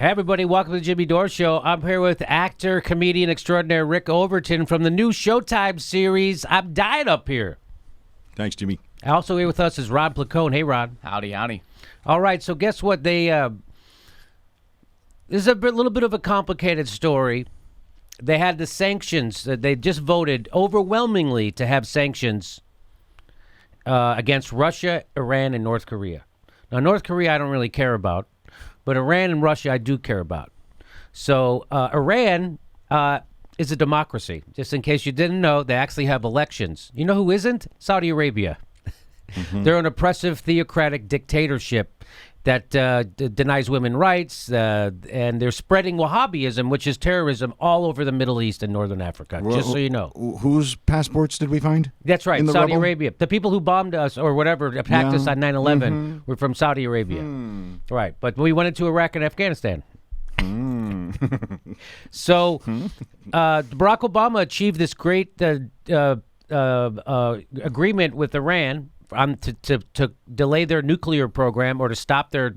Hey, everybody. Welcome to the Jimmy Dore Show. I'm here with actor, comedian extraordinaire Rick Overton from the new Showtime series, I'm Dying Up Here. Thanks, Jimmy. Also here with us is Ron Placone. Hey, Ron. Howdy, howdy. All right, so guess what? This is a little bit of a complicated story. They had the sanctions. They just voted overwhelmingly to have sanctions against Russia, Iran, and North Korea. Now, North Korea I don't really care about, but Iran and Russia I do care about. So Iran is a democracy. Just in case you didn't know, they actually have elections. You know who isn't? Saudi Arabia. Mm-hmm. They're an oppressive theocratic dictatorship that denies women rights, and they're spreading Wahhabism, which is terrorism, all over the Middle East and Northern Africa, just so you know. Whose passports did we find? That's right, Saudi rubble? Arabia. The people who bombed us or whatever, attacked us on 9/11 were from Saudi Arabia. Right, but we went into Iraq and Afghanistan. So Barack Obama achieved this great agreement with Iran to delay their nuclear program or to stop their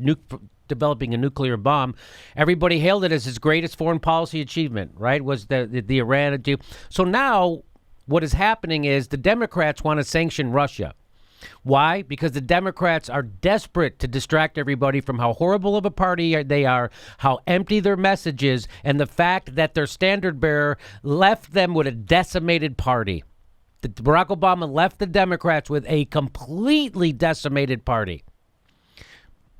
developing a nuclear bomb. Everybody hailed it as his greatest foreign policy achievement, right? Was the Iran deal. So now what is happening is the Democrats want to sanction Russia. Why? Because the Democrats are desperate to distract everybody from how horrible of a party they are, how empty their message is, and the fact that their standard bearer left them with a decimated party. Barack Obama left the Democrats with a completely decimated party.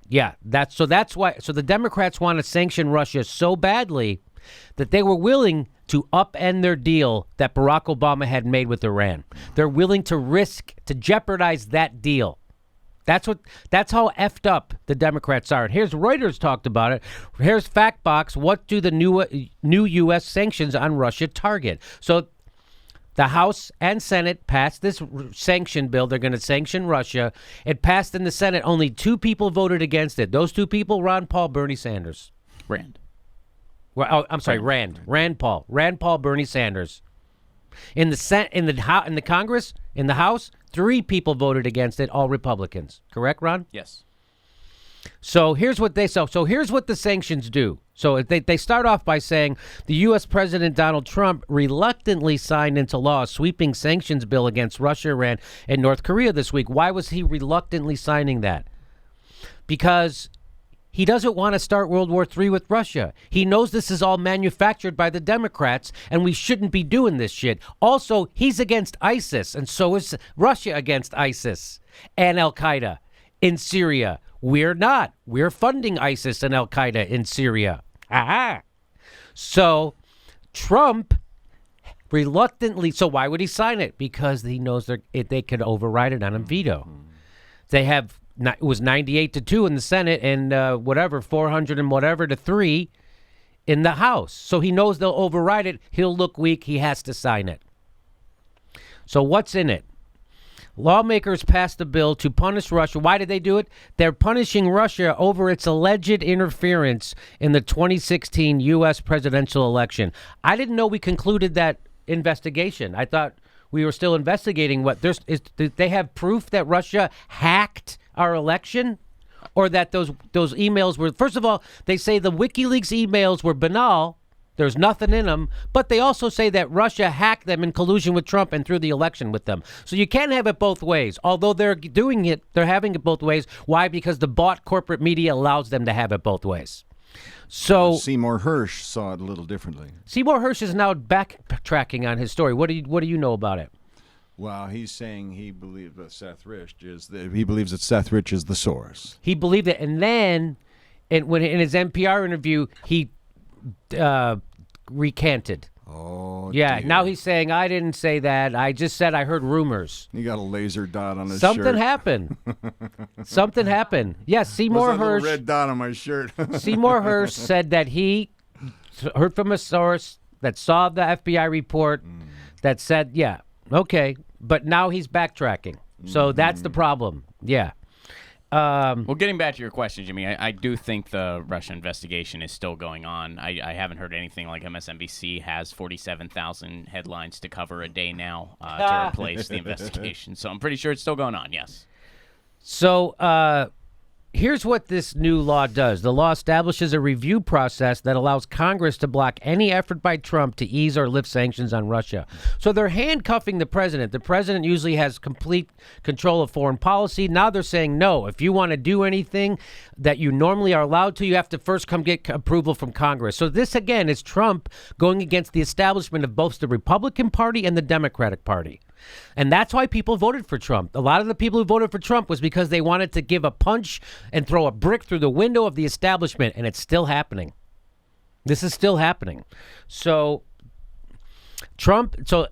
Yeah, that's why. So the Democrats want to sanction Russia so badly that they were willing to upend their deal that Barack Obama had made with Iran. They're willing to jeopardize that deal. That's how effed up the Democrats are. And here's Reuters talked about it. Here's Factbox. What do the new U.S. sanctions on Russia target? So the House and Senate passed this sanction bill. They're going to sanction Russia. It passed in the Senate. Only two people voted against it. Those two people, Ron Paul, Bernie Sanders. Rand. Well, oh, I'm sorry, Rand Paul, Bernie Sanders. In the Congress, in the House, three people voted against it, all Republicans. Correct, Ron? Yes. So here's what here's what the sanctions do. So they start off by saying the U.S. President Donald Trump reluctantly signed into law a sweeping sanctions bill against Russia, Iran, and North Korea this week. Why was he reluctantly signing that? Because he doesn't want to start World War III with Russia. He knows this is all manufactured by the Democrats, and we shouldn't be doing this shit. Also, he's against ISIS, and so is Russia against ISIS and Al-Qaeda in Syria. We're not. We're funding ISIS and Al-Qaeda in Syria. Aha. So Trump reluctantly, so why would he sign it? Because he knows they could override it on a veto. It was 98-2 in the Senate and 400 and whatever to 3 in the House. So he knows they'll override it. He'll look weak. He has to sign it. So what's in it? Lawmakers passed a bill to punish Russia. Why did they do it? They're punishing Russia over its alleged interference in the 2016 U.S. presidential election. I didn't know we concluded that investigation. I thought we were still investigating do they have proof that Russia hacked our election? Or that those emails were, first of all, they say the WikiLeaks emails were banal. There's nothing in them, but they also say that Russia hacked them in collusion with Trump and threw the election with them. So you can't have it both ways. Although they're doing it, they're having it both ways. Why? Because the bought corporate media allows them to have it both ways. So Seymour Hersh saw it a little differently. Seymour Hersh is now backtracking on his story. What do you know about it? Well, he's saying he believes that Seth Rich is the source. He believed it, and then, in his NPR interview, he recanted. Oh, yeah. dear. Now he's saying, I didn't say that. I just said I heard rumors. He got a laser dot on his Something shirt. happened. Something happened. Yes, Seymour What's that little Hersh. red dot on my shirt? Seymour Hersh said that he heard from a source that saw the FBI report that said, yeah, okay, but now he's backtracking. So that's the problem. Yeah. Well, getting back to your question, Jimmy, I do think the Russia investigation is still going on. I haven't heard anything like MSNBC has 47,000 headlines to cover a day now to replace the investigation. So I'm pretty sure it's still going on, yes. So here's what this new law does. The law establishes a review process that allows Congress to block any effort by Trump to ease or lift sanctions on Russia. So they're handcuffing the president. The president usually has complete control of foreign policy. Now they're saying, no, if you want to do anything that you normally are allowed to, you have to first come get approval from Congress. So this, again, is Trump going against the establishment of both the Republican Party and the Democratic Party. And that's why people voted for Trump. A lot of the people who voted for Trump was because they wanted to give a punch and throw a brick through the window of the establishment, and it's still happening. This is still happening. So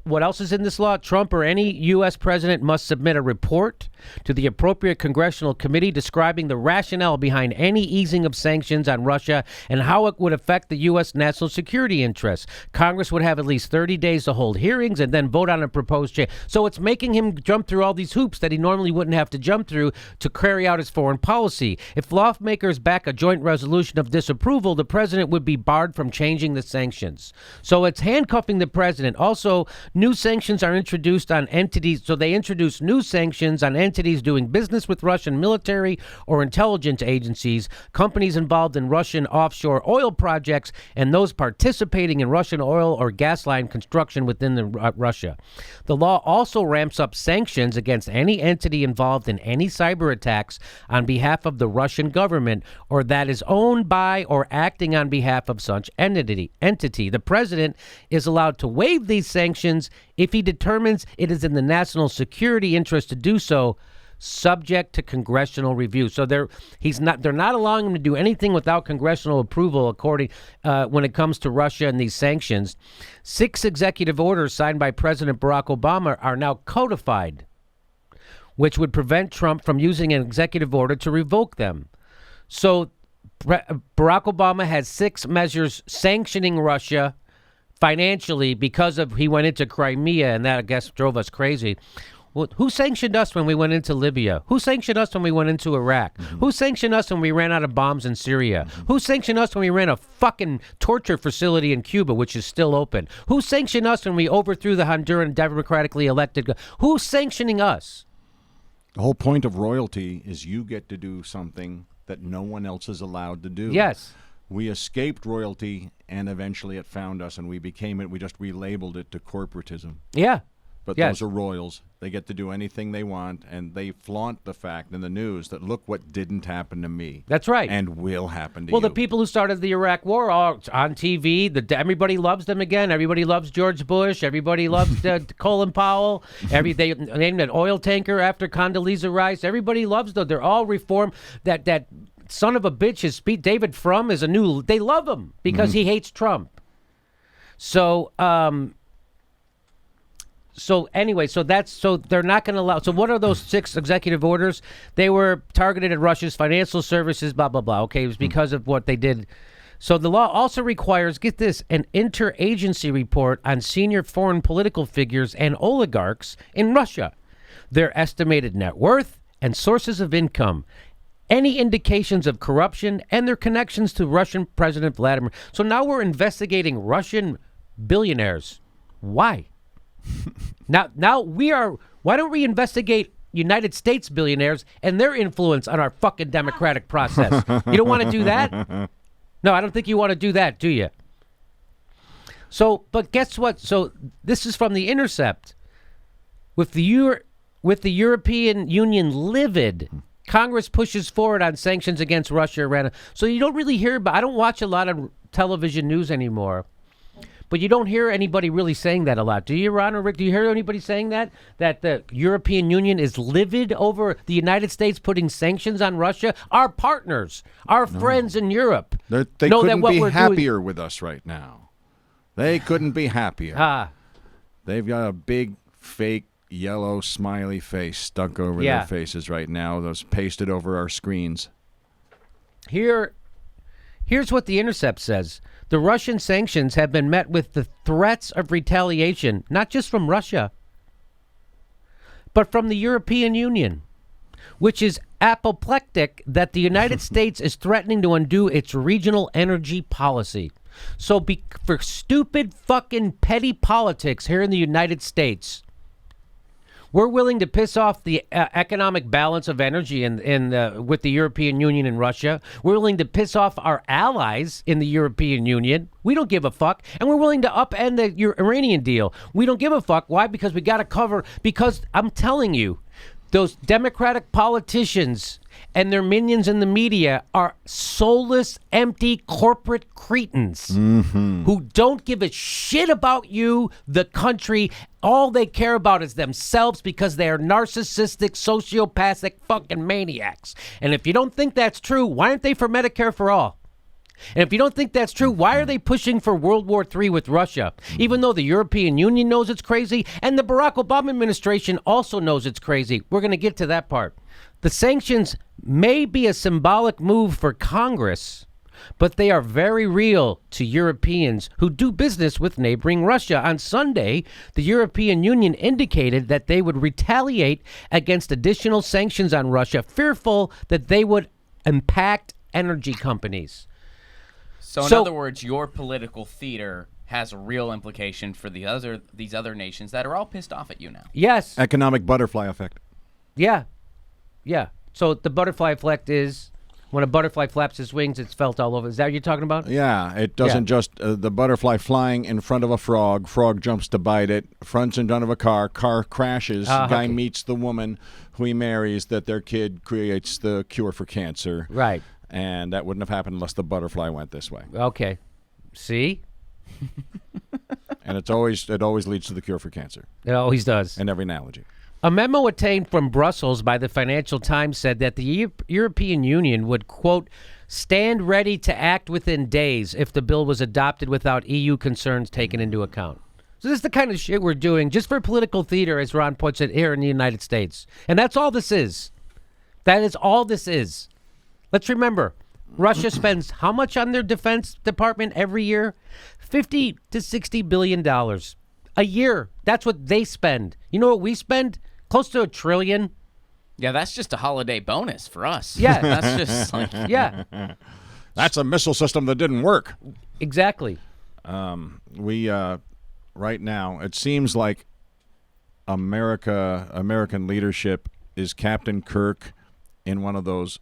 what else is in this law? Trump or any U.S. president must submit a report to the appropriate congressional committee describing the rationale behind any easing of sanctions on Russia and how it would affect the U.S. national security interests. Congress would have at least 30 days to hold hearings and then vote on a proposed change. So it's making him jump through all these hoops that he normally wouldn't have to jump through to carry out his foreign policy. If lawmakers back a joint resolution of disapproval, the president would be barred from changing the sanctions. So it's handcuffing the president. Also, new sanctions are introduced on entities. So they introduce new sanctions on entities doing business with Russian military or intelligence agencies, companies involved in Russian offshore oil projects, and those participating in Russian oil or gas line construction within Russia. The law also ramps up sanctions against any entity involved in any cyber attacks on behalf of the Russian government or that is owned by or acting on behalf of such entity. The president is allowed to waive these sanctions if he determines it is in the national security interest to do so, subject to congressional review. So they're not allowing him to do anything without congressional approval, according when it comes to Russia and these sanctions. 6 executive orders signed by President Barack Obama are now codified, which would prevent Trump from using an executive order to revoke them. So Barack Obama has 6 measures sanctioning Russia financially because of he went into Crimea, and that, I guess, drove us crazy. Well, who sanctioned us when we went into Libya? Who sanctioned us when we went into Iraq? Mm-hmm. Who sanctioned us when we ran out of bombs in Syria? Mm-hmm. Who sanctioned us when we ran a fucking torture facility in Cuba, which is still open? Who sanctioned us when we overthrew the Honduran democratically elected? Who's sanctioning us? The whole point of royalty is you get to do something that no one else is allowed to do. Yes. We escaped royalty, and eventually it found us, and we became it. We just relabeled it to corporatism. Yeah. But yes. Those are royals. They get to do anything they want, and they flaunt the fact in the news that, look what didn't happen to me. That's right. And will happen to you. Well, the people who started the Iraq War are on TV. Everybody loves them again. Everybody loves George Bush. Everybody loves Colin Powell. They named an oil tanker after Condoleezza Rice. Everybody loves them. They're all reformed. That son of a bitch is David Frum is they love him because he hates Trump. So anyway, so they're not going to allow. So what are those 6 executive orders? They were targeted at Russia's financial services, blah, blah, blah. Okay, it was because of what they did. So the law also requires, get this, an interagency report on senior foreign political figures and oligarchs in Russia, their estimated net worth and sources of income, any indications of corruption, and their connections to Russian President Vladimir. So now we're investigating Russian billionaires. Why? Now why don't we investigate United States billionaires and their influence on our fucking democratic process? You don't want to do that? No, I don't think you want to do that, do you? So, but guess what? So this is from The Intercept. With the European Union livid, Congress pushes forward on sanctions against Russia, Iran. So you don't really hear about. I don't watch a lot of television news anymore. But you don't hear anybody really saying that a lot. Do you, Ron or Rick? Do you hear anybody saying that the European Union is livid over the United States putting sanctions on Russia? Our partners, our friends in Europe. They couldn't be happier with us right now. They couldn't be happier. They've got a big, fake, yellow, smiley face stuck over their faces right now. Those pasted over our screens. Here's what The Intercept says. The Russian sanctions have been met with the threats of retaliation, not just from Russia, but from the European Union, which is apoplectic that the United States is threatening to undo its regional energy policy. So for stupid fucking petty politics here in the United States, We're willing to piss off the economic balance of energy with the European Union and Russia. We're willing to piss off our allies in the European Union. We don't give a fuck. And we're willing to upend the Iranian deal. We don't give a fuck. Why? Because we got to cover. Because I'm telling you, those Democratic politicians and their minions in the media are soulless, empty corporate cretins who don't give a shit about you, the country. All they care about is themselves because they are narcissistic, sociopathic fucking maniacs. And if you don't think that's true, why aren't they for Medicare for all? And if you don't think that's true, why are they pushing for World War III with Russia? Even though the European Union knows it's crazy, and the Barack Obama administration also knows it's crazy. We're going to get to that part. The sanctions may be a symbolic move for Congress, but they are very real to Europeans who do business with neighboring Russia. On Sunday, the European Union indicated that they would retaliate against additional sanctions on Russia, fearful that they would impact energy companies. So in other words, your political theater has a real implication for these other nations that are all pissed off at you now. Yes. Economic butterfly effect. Yeah. Yeah. So the butterfly effect is when a butterfly flaps its wings, it's felt all over. Is that what you're talking about? Yeah. It doesn't just the butterfly flying in front of a frog. Frog jumps to bite it. Fronts in front of a car. Car crashes. Guy meets the woman who he marries. That their kid creates the cure for cancer. Right. And that wouldn't have happened unless the butterfly went this way. Okay. See? And it always leads to the cure for cancer. It always does. In every analogy. A memo obtained from Brussels by the Financial Times said that the European Union would, quote, stand ready to act within days if the bill was adopted without EU concerns taken into account. So this is the kind of shit we're doing just for political theater, as Ron puts it, here in the United States. And that's all this is. That is all this is. Let's remember, Russia spends how much on their defense department every year? $50 to $60 billion a year. That's what they spend. You know what we spend? Close to $1 trillion. Yeah, that's just a holiday bonus for us. Yeah. That's just like... Yeah. That's a missile system that didn't work. Exactly. We right now, it seems like American leadership is Captain Kirk in one of those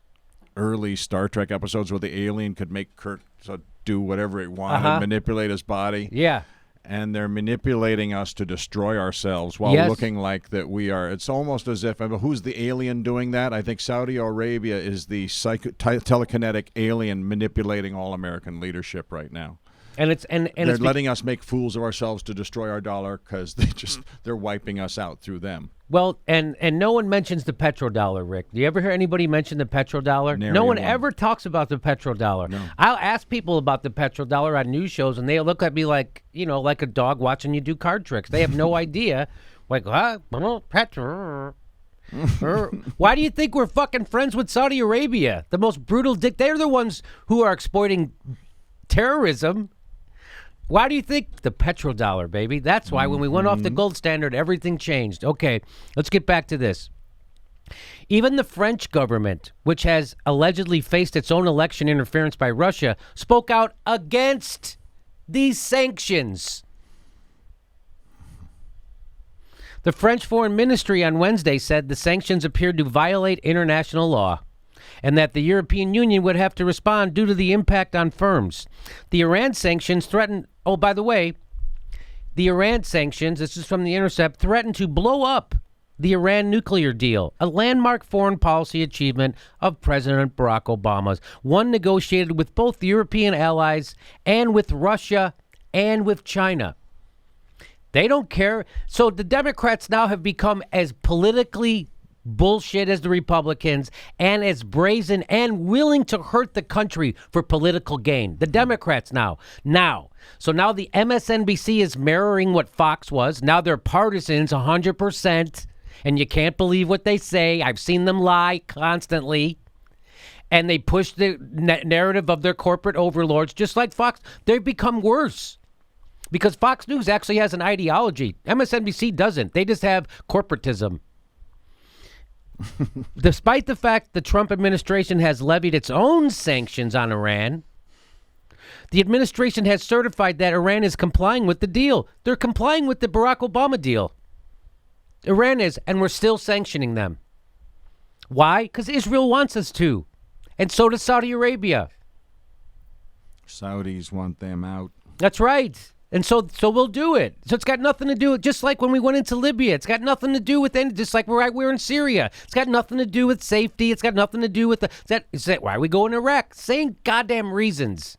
early Star Trek episodes where the alien could make Kirk do whatever he wanted, manipulate his body. Yeah. And they're manipulating us to destroy ourselves while looking like that we are. It's almost as if, who's the alien doing that? I think Saudi Arabia is the telekinetic alien manipulating all American leadership right now. And they're letting us make fools of ourselves to destroy our dollar because they're wiping us out through them. Well, and no one mentions the petrodollar, Rick. Do you ever hear anybody mention the petrodollar? No one ever talks about the petrodollar. No. I'll ask people about the petrodollar on news shows, and they look at me like, like a dog watching you do card tricks. They have no idea. Like, petro. Why do you think we're fucking friends with Saudi Arabia? The most brutal they're the ones who are exploiting terrorism. Why do you think? The petrodollar, baby. That's why when we went off the gold standard, everything changed. Okay, let's get back to this. Even the French government, which has allegedly faced its own election interference by Russia, spoke out against these sanctions. The French Foreign Ministry on Wednesday said the sanctions appeared to violate international law, and that the European Union would have to respond due to the impact on firms. The Iran sanctions threatened... Oh, by the way, the Iran sanctions, this is from The Intercept, threatened to blow up the Iran nuclear deal, a landmark foreign policy achievement of President Barack Obama's, one negotiated with both the European allies and with Russia and with China. They don't care. So the Democrats now have become as politically bullshit as the Republicans and as brazen and willing to hurt the country for political gain. The Democrats now. So now the MSNBC is mirroring what Fox was. Now they're partisans 100%, and you can't believe what they say. I've seen them lie constantly. And they push the narrative of their corporate overlords, just like Fox. They've become worse because Fox News actually has an ideology. MSNBC doesn't. They just have corporatism. Despite the fact the Trump administration has levied its own sanctions on Iran, the administration has certified that Iran is complying with the deal. They're complying with the Barack Obama deal. Iran is, and we're still sanctioning them. Why? Because Israel wants us to. And so does Saudi Arabia. Saudis want them out. That's right. And so we'll do it. So it's got nothing to do with, just like when we went into Libya, it's got nothing to do with any, just like we're in Syria. It's got nothing to do with safety. It's got nothing to do with why are we going to Iraq? Same goddamn reasons.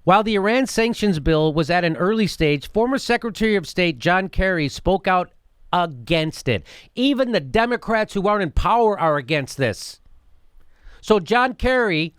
While the Iran sanctions bill was at an early stage, former Secretary of State John Kerry spoke out against it. Even the Democrats who aren't in power are against this. So John Kerry,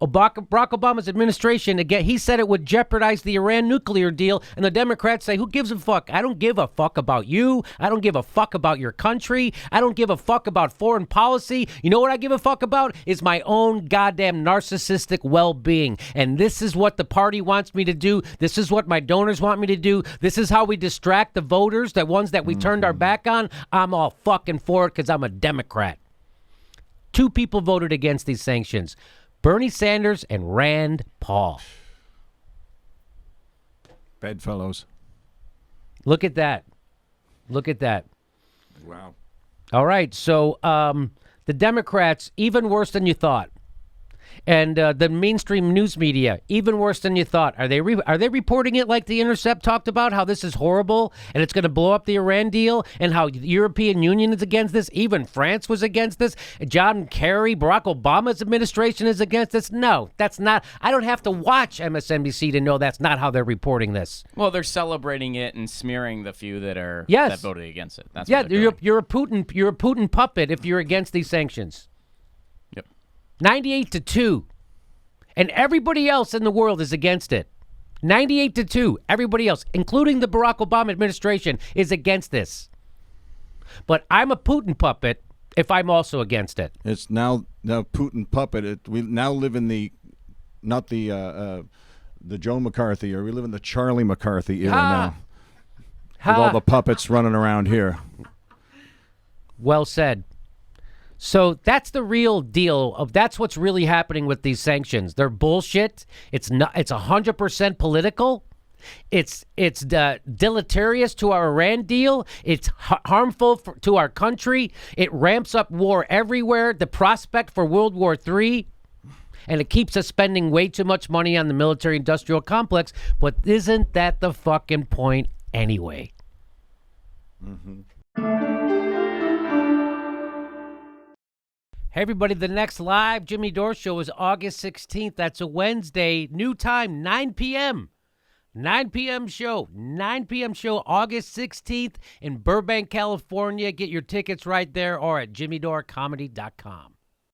Barack Obama's administration, again, he said it would jeopardize the Iran nuclear deal, and the Democrats say, who gives a fuck? I don't give a fuck about you. I don't give a fuck about your country. I don't give a fuck about foreign policy. You know what I give a fuck about? Is my own goddamn narcissistic well-being. And this is what the party wants me to do. This is what my donors want me to do. This is how we distract the voters, the ones that we turned our back on. I'm all fucking for it because I'm a Democrat. 2 people voted against these sanctions. Bernie Sanders and Rand Paul. Bedfellows. Look at that. Look at that. Wow. All right. So the Democrats, even worse than you thought. And the mainstream news media, even worse than you thought. Are they reporting it like The Intercept talked about, how this is horrible and it's going to blow up the Iran deal, and how the European Union is against this? Even France was against this. John Kerry, Barack Obama's administration is against this. No, that's not. I don't have to watch MSNBC to know that's not how they're reporting this. Well, they're celebrating it and smearing the few that are that voted against it. That's you're a Putin puppet if you're against these sanctions. 98-2. And everybody else in the world is against it. 98-2. Everybody else, including the Barack Obama administration, is against this. But I'm a Putin puppet if I'm also against it. It's now Putin puppet. We now live in not the Joe McCarthy, or we live in the Charlie McCarthy era now. With all the puppets running around here. Well said. So that's the real deal. That's what's really happening with these sanctions. They're bullshit. It's not. It's 100% political. It's deleterious to our Iran deal. It's harmful to our country. It ramps up war everywhere. The prospect for World War III. And it keeps us spending way too much money on the military-industrial complex. But isn't that the fucking point anyway? Mm-hmm. Hey, everybody, the next live Jimmy Dore show is August 16th. That's a Wednesday. New time, 9 p.m. 9 p.m. show. 9 p.m. show, August 16th in Burbank, California. Get your tickets right there or at jimmydorecomedy.com.